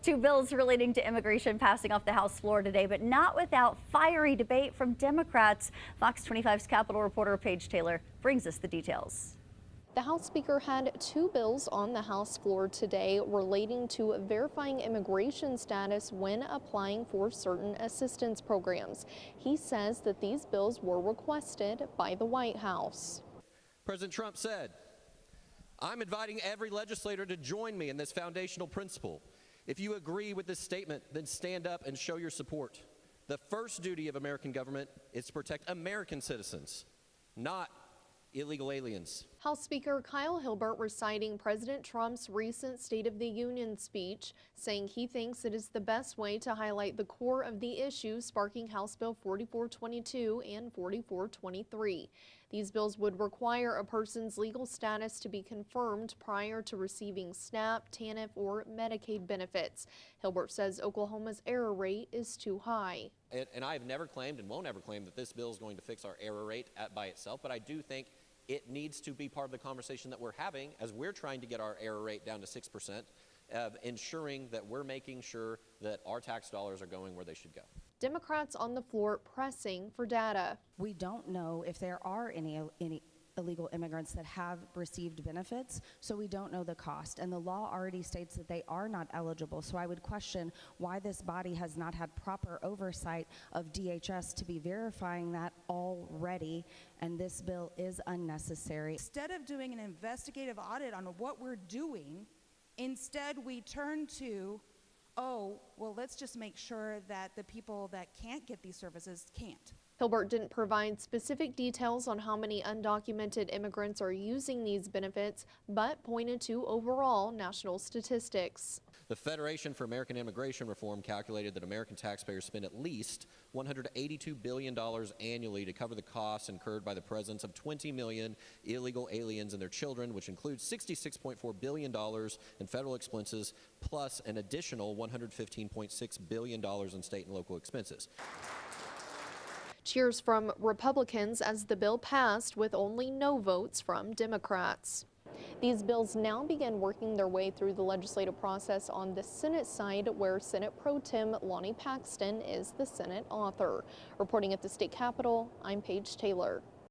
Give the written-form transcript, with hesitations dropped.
Two bills relating to immigration passing off the House floor today, but not without fiery debate from Democrats. Fox 25's Capitol reporter Paige Taylor brings us the details. The House Speaker had two bills on the House floor today relating to verifying immigration status when applying for certain assistance programs. He says that these bills were requested by the White House. President Trump said, "I'm inviting every legislator to join me in this foundational principle. If you agree with this statement, then stand up and show your support. The first duty of American government is to protect American citizens, not illegal aliens." House Speaker Kyle Hilbert reciting President Trump's recent State of the Union speech, saying he thinks it is the best way to highlight the core of the issue sparking House Bill 4422 and 4423. These bills would require a person's legal status to be confirmed prior to receiving SNAP, TANF, or Medicaid benefits. Hilbert says Oklahoma's error rate is too high. And I have never claimed and won't ever claim that this bill is going to fix our error rate by itself, but I do think it needs to be part of the conversation that we're having as we're trying to get our error rate down to 6%, of ensuring that we're making sure that our tax dollars are going where they should go. Democrats on the floor pressing for data. We don't know if there are any illegal immigrants that have received benefits, so we don't know the cost. And the law already states that they are not eligible. So I would question why this body has not had proper oversight of DHS to be verifying that already, and this bill is unnecessary. Instead of doing an investigative audit on what we're doing, instead we turn to, oh, well, let's just make sure that the people that can't get these services can't. Hilbert didn't provide specific details on how many undocumented immigrants are using these benefits, but pointed to overall national statistics. The Federation for American Immigration Reform calculated that American taxpayers spend at least $182 billion annually to cover the costs incurred by the presence of 20 million illegal aliens and their children, which includes $66.4 billion in federal expenses, plus an additional $115.6 billion in state and local expenses. Cheers from Republicans as the bill passed with only no votes from Democrats. These bills now begin working their way through the legislative process on the Senate side, where Senate Pro Tem Lonnie Paxton is the Senate author. Reporting at the state capitol, I'm Paige Taylor.